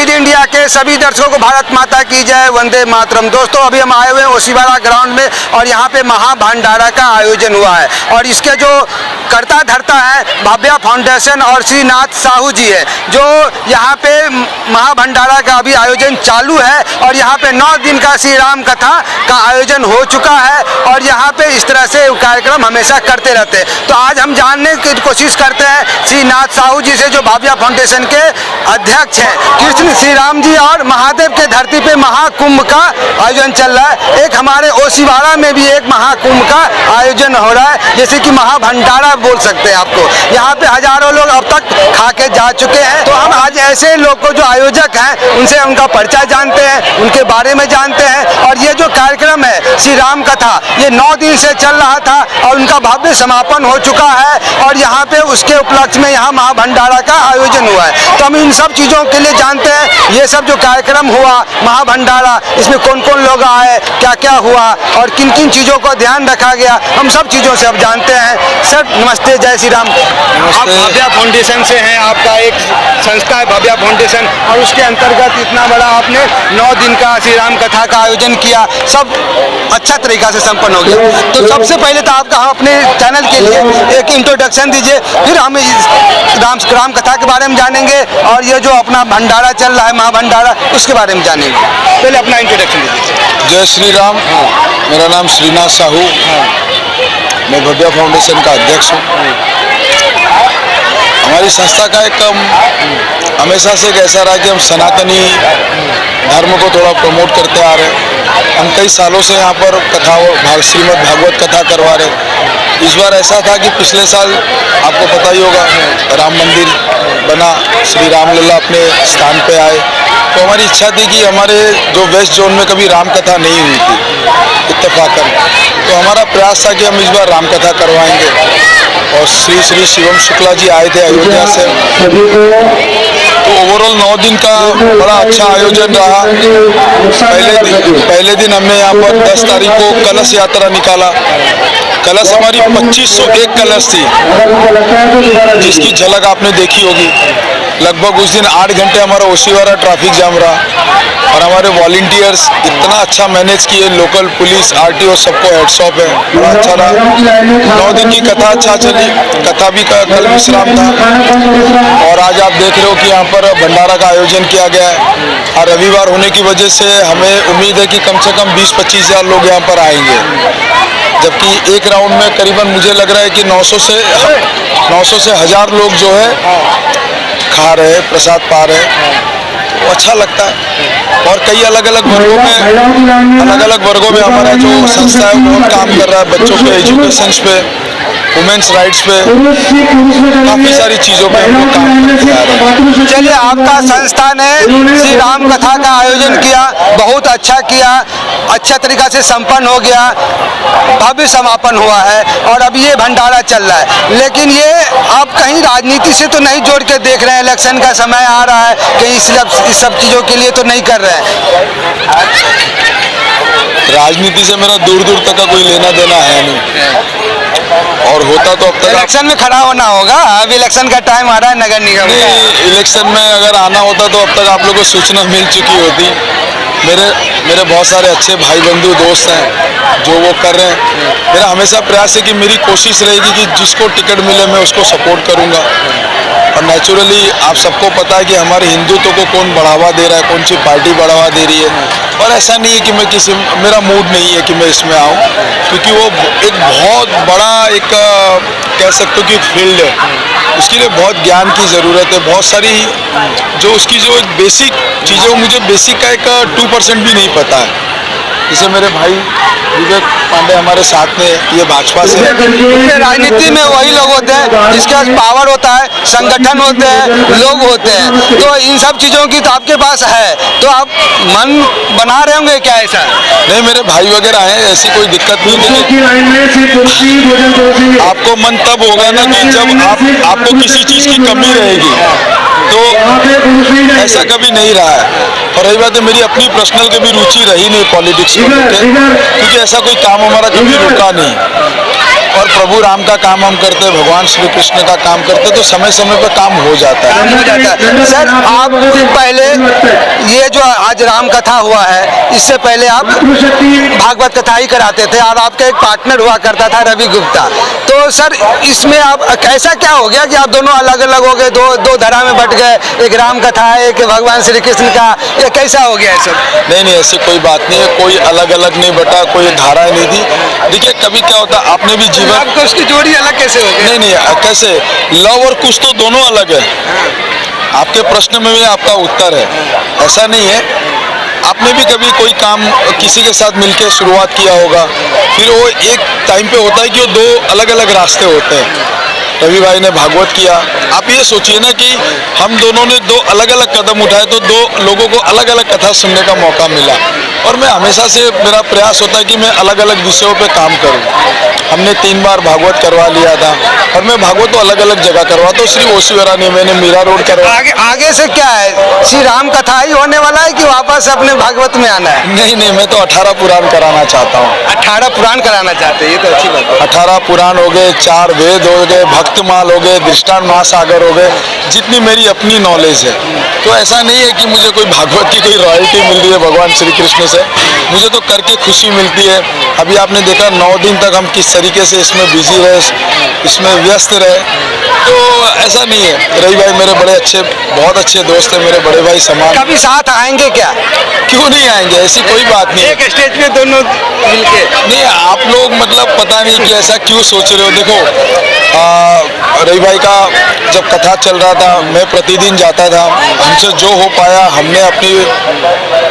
Eid India के सभी दर्शकों को भारत माता की जय, वंदे मातरम। दोस्तों अभी हम आए हुए हैं ओसीवाड़ा ग्राउंड में और यहाँ पे महाभंडारा का आयोजन हुआ है और इसके जो करता धरता है भव्या फाउंडेशन और श्रीनाथ साहू जी है, जो यहाँ पे महाभंडारा का अभी आयोजन चालू है और यहाँ पे 9 दिन का श्री राम कथा का आयोजन हो चुका है और यहाँ पे इस तरह से कार्यक्रम हमेशा करते रहते हैं। तो आज हम जानने की कोशिश करते हैं श्रीनाथ साहू जी से, जो भव्या फाउंडेशन के अध्यक्ष हैं। कृष्ण श्री राम जी और महादेव के धरती पे महाकुंभ का आयोजन चल रहा है। एक हमारे ओसीवाड़ा में भी एक महाकुंभ का आयोजन हो रहा है, जैसे कि महाभंडारा बोल सकते हैं आपको। यहाँ पे हजारों लोग अब तक खा के जा चुके हैं। तो हम आज ऐसे लोग को जो आयोजक हैं उनसे उनका परिचय जानते हैं, उनके बारे में जानते हैं। और ये जो कार्यक्रम है श्री राम कथा, ये 9 दिन से चल रहा था और उनका भव्य समापन हो चुका है और यहाँ पे उसके उपलक्ष्य में यहाँ महाभंडारा का आयोजन हुआ है। तो हम इन सब चीज़ों के लिए जानते हैं, ये सब जो कार्यक्रम हुआ महाभंडारा, इसमें कौन कौन लोग आए, क्या क्या हुआ और किन किन चीज़ों का ध्यान रखा गया, हम सब चीज़ों से अब जानते हैं। सर नमस्ते, जय श्री राम। आप भव्या फाउंडेशन से हैं, आपका एक संस्था है भव्या फाउंडेशन और उसके अंतर्गत इतना बड़ा आपने 9 दिन का श्री राम कथा का आयोजन किया, सब अच्छा तरीका से संपन्न हो गया। तो सबसे पहले तो आपका हम अपने चैनल के लिए एक इंट्रोडक्शन दीजिए, फिर हम राम कथा के बारे में जानेंगे और ये जो अपना भंडारा चल रहा है महाभंडारा उसके बारे में जानेंगे। पहले अपना इंट्रोडक्शन दीजिए। जय श्री राम। मेरा नाम श्रीनाथ साहू, मैं भव्या फाउंडेशन का अध्यक्ष हूँ। हमारी संस्था का एक हमेशा से एक ऐसा रहा कि हम सनातनी धर्म को थोड़ा प्रमोट करते आ रहे हैं। हम कई सालों से यहाँ पर कथा श्रीमद् भागवत कथा करवा रहे। इस बार ऐसा था कि पिछले साल आपको पता ही होगा राम मंदिर बना, श्री रामलला अपने स्थान पे आए, तो हमारी इच्छा थी कि हमारे जो वेस्ट जोन में कभी राम कथा नहीं हुई थी इत्तेफाकन, तो हमारा प्रयास था कि हम इस बार राम कथा करवाएंगे। और श्री श्री शिवम शुक्ला जी आए थे अयोध्या से, तो ओवरऑल 9 दिन का बड़ा अच्छा आयोजन रहा। पहले दिन हमने यहाँ पर 10 तारीख को कलश यात्रा निकाला। कलश हमारी 2501 कलश थी, जिसकी झलक आपने देखी होगी। लगभग उस दिन 8 घंटे हमारा ओसीवाड़ा ट्रैफिक जाम रहा और हमारे वॉलंटियर्स इतना अच्छा मैनेज किए, लोकल पुलिस आरटीओ सबको हेड्स ऑफ है, बड़ा अच्छा रहा। 9 दिन की कथा अच्छा चली, कथा भी कल विश्राम था और आज आप देख रहे हो कि यहाँ पर भंडारा का आयोजन किया गया है। और रविवार होने की वजह से हमें उम्मीद है कि कम से कम 20-25 हज़ार लोग यहाँ पर आएंगे, जबकि एक राउंड में करीबन मुझे लग रहा है कि 900 से 1000 लोग जो है खा रहे, प्रसाद पा रहे, तो अच्छा लगता है। और कई अलग अलग वर्गों में हमारा जो संस्था है बहुत काम कर रहा है, बच्चों के एजुकेशन पे, वुमेन्स राइट्स पे, काफ़ी सारी चीज़ों पे हम लोग काम करते आ रहे हैं। चलिए, आपका संस्था ने श्री राम कथा का आयोजन किया, बहुत अच्छा किया, अच्छा तरीका से संपन्न हो गया, भव्य समापन हुआ है और अब ये भंडारा चल रहा है। लेकिन ये आप कहीं राजनीति से तो नहीं जोड़ के देख रहे हैं, इलेक्शन का समय आ रहा है, कहीं इस सब चीज़ों के लिए तो नहीं कर रहे हैं? राजनीति से मेरा दूर दूर तक का कोई लेना देना है नहीं, और होता तो अब तक इलेक्शन में खड़ा होना होगा। अब इलेक्शन का टाइम आ रहा है, नगर निगम का। इलेक्शन में अगर आना होता तो अब तक आप लोगों को सूचना मिल चुकी होती। मेरे बहुत सारे अच्छे भाई बंधु दोस्त हैं जो वो कर रहे हैं। मेरा हमेशा प्रयास है कि मेरी कोशिश रहेगी कि जिसको टिकट मिले मैं उसको सपोर्ट करूँगा। और नेचुरली आप सबको पता है कि हमारे हिंदुत्व को कौन बढ़ावा दे रहा है, कौन सी पार्टी बढ़ावा दे रही है। और ऐसा नहीं है कि मेरा मूड नहीं है कि मैं इसमें आऊँ, क्योंकि वो एक बहुत बड़ा एक कह सकते हो कि फील्ड है, उसके लिए बहुत ज्ञान की ज़रूरत है। बहुत सारी जो उसकी जो एक बेसिक चीज़ें, वो मुझे बेसिक का एक 2% भी नहीं पता है। जैसे मेरे भाई विवेक पांडे हमारे साथ में, ये भाजपा से। राजनीति में वही लोग होते हैं जिसके पास पावर होता है, संगठन होते हैं, लोग होते हैं, तो इन सब चीज़ों की तो आपके पास है, तो आप मन बना रहे होंगे क्या? ऐसा नहीं, मेरे भाई वगैरह हैं, ऐसी कोई दिक्कत नहीं है। आपको मन तब होगा ना कि जब आपको किसी चीज़ की कमी रहेगी, तो ऐसा कभी नहीं रहा है। और रही बात है मेरी अपनी पर्सनल की भी रुचि रही नहीं पॉलिटिक्स को लेकर, क्योंकि ऐसा कोई काम हमारा कभी रुका नहीं। और प्रभु राम का काम हम करते, भगवान श्री कृष्ण का काम करते, तो समय समय पर काम हो जाता है। हो जाता है। सर आप पहले ये जो आज राम कथा हुआ है, इससे पहले आप भागवत कथा ही कराते थे और आपका एक पार्टनर हुआ करता था रवि गुप्ता। तो सर इसमें आप कैसा क्या हो गया कि आप दोनों अलग अलग हो गए, दो धारा में बट गए, एक राम कथा है एक भगवान श्री कृष्ण का, ये कैसा हो गया है सब? नहीं, ऐसी कोई बात नहीं है, कोई अलग अलग नहीं बटा, कोई धारा नहीं थी। देखिए कभी क्या होता है, आपने भी जीवन, आपको उसकी जोड़ी अलग कैसे हो गई? नहीं कैसे, लव और कुछ तो दोनों अलग है। आपके प्रश्न में भी आपका उत्तर है, ऐसा नहीं है। आपने भी कभी कोई काम किसी के साथ मिलकर शुरुआत किया होगा, फिर वो एक टाइम पे होता है कि वो दो अलग अलग रास्ते होते हैं। रवि भाई ने भागवत किया, आप ये सोचिए ना कि हम दोनों ने दो अलग अलग कदम उठाए, तो दो लोगों को अलग अलग कथा सुनने का मौका मिला। और मैं हमेशा से, मेरा प्रयास होता है कि मैं अलग अलग विषयों पे काम करूं। हमने 3 बार भागवत करवा लिया था, और मैं भागवत तो अलग अलग जगह करवाता हूँ, सिर्फ ओशीवारा नहीं, मैंने मीरा रोड करवा। आगे से क्या है, श्री राम कथा ही होने वाला है कि वापस अपने भागवत में आना है? नहीं, मैं तो 18 पुराण कराना चाहता हूँ। 18 पुराण कराना चाहते हैं, ये तो अच्छी बात है। 18 पुराण हो गए, 4 वेद हो गए, भक्तमाल हो गए, दृष्टांत महासागर हो गए, जितनी मेरी अपनी नॉलेज है। तो ऐसा नहीं है कि मुझे कोई भागवत की कोई रॉयल्टी मिल रही है भगवान श्री कृष्ण से, मुझे तो करके खुशी मिलती है। अभी आपने देखा 9 दिन तक हम किस तरीके से इसमें बिजी रहे, इसमें व्यस्त रहे, तो ऐसा नहीं है। रवि भाई मेरे बड़े अच्छे, बहुत अच्छे दोस्त हैं, मेरे बड़े भाई समान। कभी साथ आएंगे क्या? क्यों नहीं आएंगे, ऐसी कोई बात नहीं है। एक स्टेज पे दोनों मिलके? नहीं, आप लोग मतलब पता नहीं कि ऐसा क्यों सोच रहे हो। देखो रवि भाई का जब कथा चल रहा था, मैं प्रतिदिन जाता था, हमसे जो हो पाया हमने अपनी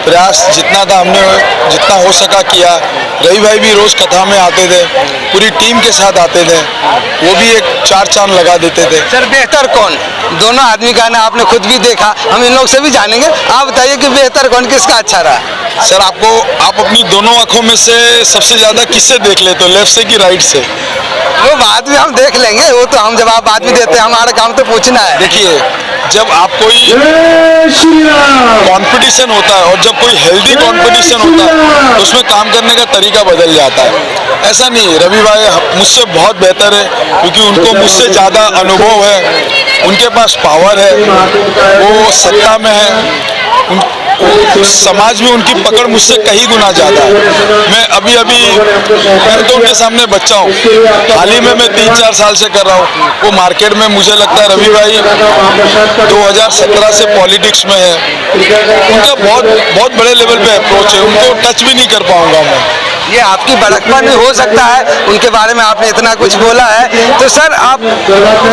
प्रयास जितना था हमने जितना हो सका किया। रवि भाई भी रोज कथा में आते थे, पूरी टीम के साथ आते थे, वो भी एक 4 चांद लगा देते थे। सर बेहतर कौन, दोनों आदमी का ना आपने खुद भी देखा, हम इन लोग से भी जानेंगे, आप बताइए कि बेहतर कौन, किसका अच्छा रहा? सर आप अपनी दोनों आंखों में से सबसे ज्यादा किससे देख लेते हो, लेफ्ट से कि राइट से? वो बाद में हम देख लेंगे, वो तो हम जवाब बाद में देते हैं, हमारा काम तो पूछना है। देखिए जब आप कोई कंपटीशन होता है, और जब कोई हेल्दी कंपटीशन होता है, तो उसमें काम करने का तरीका बदल जाता है। ऐसा नहीं, रवि भाई मुझसे बहुत बेहतर है, क्योंकि उनको मुझसे ज़्यादा अनुभव है, उनके पास पावर है, वो सत्ता में है, समाज में उनकी पकड़ मुझसे कहीं गुना ज़्यादा है। मैं अभी मैं तो उनके सामने बच्चा हूँ, हाल ही में मैं 3-4 साल से कर रहा हूँ। वो मार्केट में, मुझे लगता है रवि भाई 2017 से पॉलिटिक्स में है, उनका बहुत बड़े लेवल पे अप्रोच है, उनको टच भी नहीं कर पाऊंगा मैं। ये आपकी बड़कपन भी हो सकता है, उनके बारे में आपने इतना कुछ बोला है। तो सर आप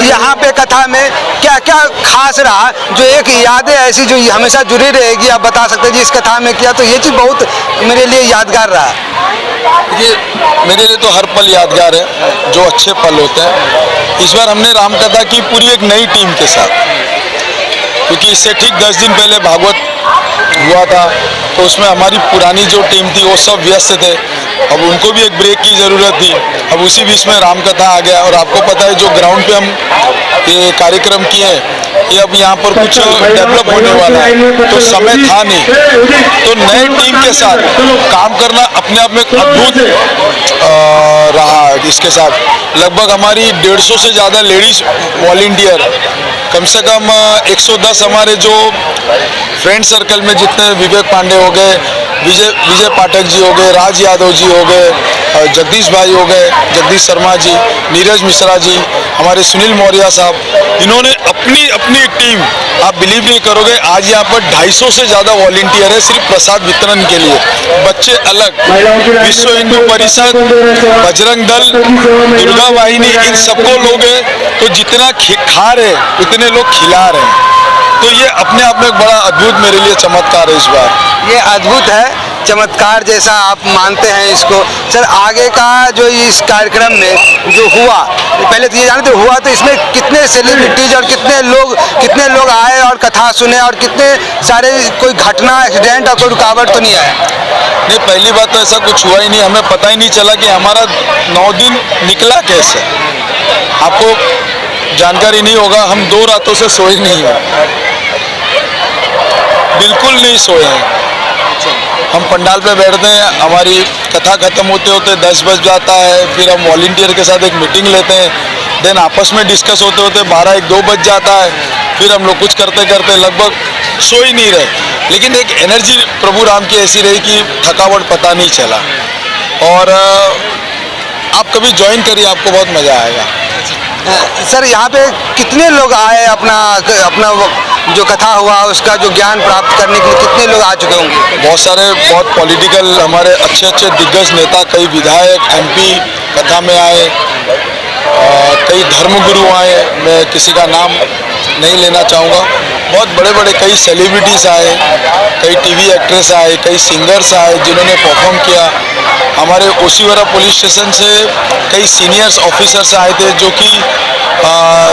यहाँ पे कथा में क्या क्या खास रहा, जो एक यादें ऐसी जो हमेशा जुड़ी रहेगी, आप बता सकते हैं जी इस कथा में किया, तो ये चीज़ बहुत मेरे लिए यादगार रहा? ये मेरे लिए तो हर पल यादगार है, जो अच्छे पल होते हैं। इस बार हमने राम कथा की पूरी एक नई टीम के साथ, क्योंकि इससे ठीक 10 दिन पहले भागवत हुआ था, तो उसमें हमारी पुरानी जो टीम थी वो सब व्यस्त थे, अब उनको भी एक ब्रेक की ज़रूरत थी। अब उसी बीच में राम कथा आ गया, और आपको पता है जो ग्राउंड पे हम ये कार्यक्रम किए, ये अब यहाँ पर कुछ डेवलप होने वाला है, तो समय था नहीं, तो नए टीम के साथ काम करना अपने आप में अद्भुत रहा। इसके साथ लगभग हमारी 150 से ज़्यादा लेडीज वॉलंटियर, कम से कम 110 हमारे जो फ्रेंड सर्कल में जितने, विवेक पांडे हो गए, विजय पाठक जी हो गए, राज यादव जी हो गए, जगदीश भाई हो गए, जगदीश शर्मा जी, नीरज मिश्रा जी, हमारे सुनील मौर्य साहब, इन्होंने अपनी अपनी टीम, आप बिलीव नहीं करोगे, आज यहाँ पर 250 से ज़्यादा वॉलंटियर है सिर्फ प्रसाद वितरण के लिए। बच्चे अलग, विश्व हिंदू परिषद, बजरंग दल, दुर्गा वाहिनी, इन सबको लोग हैं, तो जितना खा रहे उतने लोग खिला रहे हैं। तो ये अपने आप में एक बड़ा अद्भुत मेरे लिए चमत्कार है इस बार। ये अद्भुत है, चमत्कार जैसा आप मानते हैं इसको। सर आगे का जो इस कार्यक्रम में जो हुआ, पहले तो ये जानते हुआ, तो इसमें कितने सेलिब्रिटीज और कितने लोग आए और कथा सुने, और कितने सारे कोई घटना, एक्सीडेंट और कोई रुकावट तो नहीं आया? नहीं, पहली बात तो ऐसा कुछ हुआ ही नहीं, हमें पता ही नहीं चला कि हमारा 9 दिन निकला कैसे। आपको जानकारी नहीं होगा, हम 2 रातों से सोए नहीं हैं। बिल्कुल नहीं सोए हैं। हम पंडाल पे बैठते हैं, हमारी कथा खत्म होते होते 10 बज जाता है, फिर हम वॉलंटियर के साथ एक मीटिंग लेते हैं, देन आपस में डिस्कस होते होते 12-1-2 बज जाता है, फिर हम लोग कुछ करते करते लगभग सो ही नहीं रहे। लेकिन एक एनर्जी प्रभु राम की ऐसी रही कि थकावट पता नहीं चला। और आप कभी ज्वाइन करिए, आपको बहुत मज़ा आएगा। सर यहाँ पे कितने लोग आए अपना जो कथा हुआ उसका जो ज्ञान प्राप्त करने के लिए कितने लोग आ चुके होंगे? बहुत सारे, बहुत पॉलिटिकल हमारे अच्छे दिग्गज नेता, कई विधायक MP कथा में आए, कई धर्मगुरु आए, मैं किसी का नाम नहीं लेना चाहूँगा। बहुत बड़े बड़े कई सेलिब्रिटीज़ आए, कई TV एक्ट्रेस आए, कई सिंगर्स आए जिन्होंने परफॉर्म किया। हमारे ओशीवाड़ा पुलिस स्टेशन से कई सीनियर्स ऑफिसर्स आए थे जो कि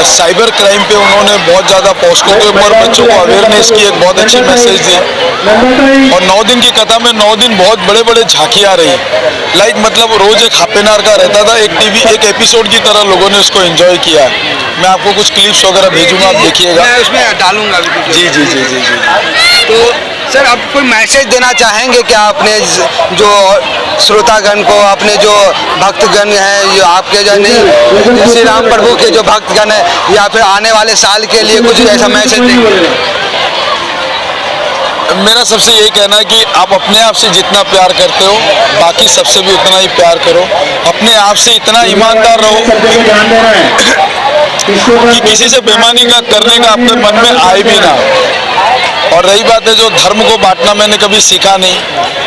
साइबर क्राइम पे उन्होंने बहुत ज़्यादा पोस्को के ऊपर बच्चों को अवेयरनेस की एक बहुत अच्छी मैसेज दी। और 9 दिन की कथा में 9 दिन बहुत बड़े बड़े झांकियाँ रही, लाइक मतलब रोज़ एक हाफेनार का रहता था, एक एपिसोड की तरह लोगों ने उसको एंजॉय किया। मैं आपको कुछ क्लिप्स वगैरह भेजूंगा, आप देखिएगा। मैं उसमें डालूंगा जी जी जी जी जी। तो सर आप कोई मैसेज देना चाहेंगे क्या अपने जो श्रोतागण को, अपने जो भक्तगण हैं, जो आपके जो नहीं श्री राम प्रभु के जो भक्तगण हैं, या फिर आने वाले साल के लिए कुछ ऐसा मैसेज देंगे? मेरा सबसे यही कहना है कि आप अपने आप से जितना प्यार करते हो बाकी सबसे भी उतना ही प्यार करो। अपने आप से इतना ईमानदार रहो कि किसी से बेईमानी का करने का अपने मन में आए भी ना। और रही बात है जो धर्म को बांटना, मैंने कभी सीखा नहीं।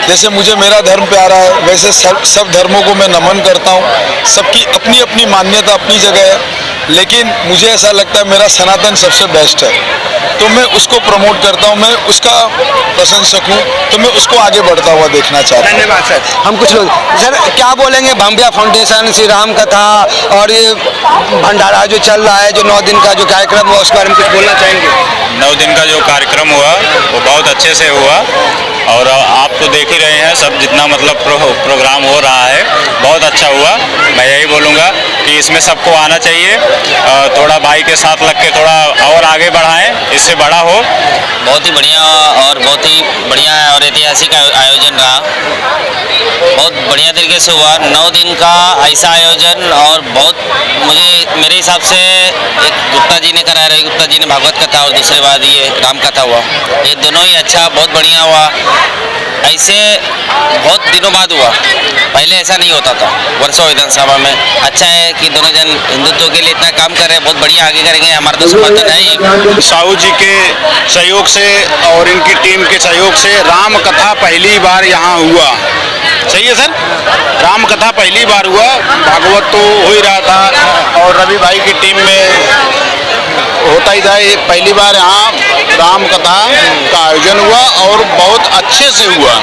जैसे मुझे मेरा धर्म प्यारा है वैसे सब धर्मों को मैं नमन करता हूँ। सबकी अपनी अपनी मान्यता अपनी जगह है, लेकिन मुझे ऐसा लगता है मेरा सनातन सबसे बेस्ट है, तो मैं उसको प्रमोट करता हूँ, मैं उसका प्रशंसक हूँ, तो मैं उसको आगे बढ़ता हुआ देखना चाहता हूँ। धन्यवाद सर। हम कुछ लोग सर क्या बोलेंगे भाभ्या फाउंडेशन, श्री राम कथा और ये भंडारा जो चल रहा है, जो 9 दिन का जो कार्यक्रम हुआ, उस बारे में कुछ बोलना चाहेंगे? 9 दिन का जो कार्यक्रम हुआ वो बहुत अच्छे से हुआ, और आप तो देख ही रहे हैं सब, जितना मतलब प्रोग्राम हो रहा है बहुत अच्छा हुआ। मैं यही बोलूँगा कि इसमें सबको आना चाहिए, थोड़ा भाई के साथ लग के थोड़ा और आगे बढ़ाएं, इससे बड़ा हो। बहुत ही बढ़िया और बहुत ही बढ़िया और ऐतिहासिक आयोजन रहा, बहुत बढ़िया तरीके से हुआ। 9 दिन का ऐसा आयोजन, और बहुत मेरे हिसाब से एक गुप्ता जी ने कराया, रवि गुप्ता जी ने भागवत कथा, और दूसरे बाद ये राम कथा हुआ, ये दोनों ही अच्छा बहुत बढ़िया हुआ। ऐसे बहुत दिनों बाद हुआ, पहले ऐसा नहीं होता था वर्षों विधानसभा में। अच्छा है कि दोनों जन हिंदुत्व के लिए इतना काम कर रहे हैं, बहुत बढ़िया आगे करेंगे, हमारा तो समर्थन है ही। साहू जी के सहयोग से और इनकी टीम के सहयोग से राम कथा पहली बार यहाँ हुआ। सही है सर, राम कथा पहली बार हुआ, भागवत तो हो ही रहा था और रवि भाई की टीम में होता ही था। ये पहली बार यहाँ राम कथा का आयोजन हुआ और बहुत अच्छे से हुआ,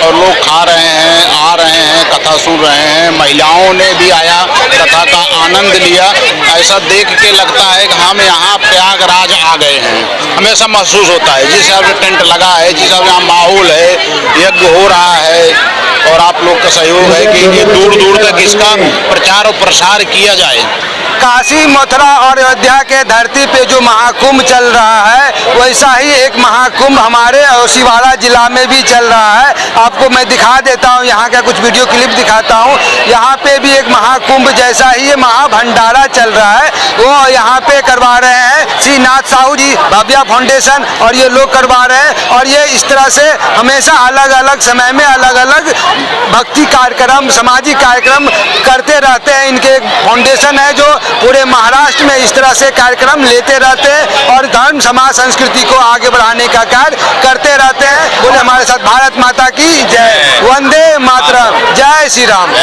और लोग खा रहे हैं, आ रहे हैं, कथा सुन रहे हैं, महिलाओं ने भी आया, कथा का आनंद लिया। ऐसा देख के लगता है कि हम यहाँ प्रयागराज आ गए हैं, हमें ऐसा महसूस होता है। जिस हिसाब से टेंट लगा है, जिस हिसाब से यहाँ माहौल है, यज्ञ हो रहा है, और आप लोग का सहयोग है कि ये दूर दूर तक इसका प्रचार और प्रसार किया जाए। काशी, मथुरा और अयोध्या के धरती पे जो महाकुंभ चल रहा है, वैसा ही एक महाकुंभ हमारे ओशीवाड़ा जिला में भी चल रहा है। आपको मैं दिखा देता हूँ, यहाँ का कुछ वीडियो क्लिप दिखाता हूँ। यहाँ पे भी एक महाकुंभ जैसा ही ये महाभंडारा चल रहा है, वो यहाँ पे करवा रहे हैं श्री नाथ साहू जी भाभ्या फाउंडेशन, और ये लोग करवा रहे हैं। और ये इस तरह से हमेशा अलग अलग समय में अलग अलग भक्ति कार्यक्रम, सामाजिक कार्यक्रम करते रहते हैं। इनके एक फाउंडेशन है जो पूरे महाराष्ट्र में इस तरह से कार्यक्रम लेते रहते हैं और धर्म, समाज, संस्कृति को आगे बढ़ाने का कार्य करते रहते हैं। बोले हमारे साथ भारत माता की जय, वंदे मातरम, जय श्री राम।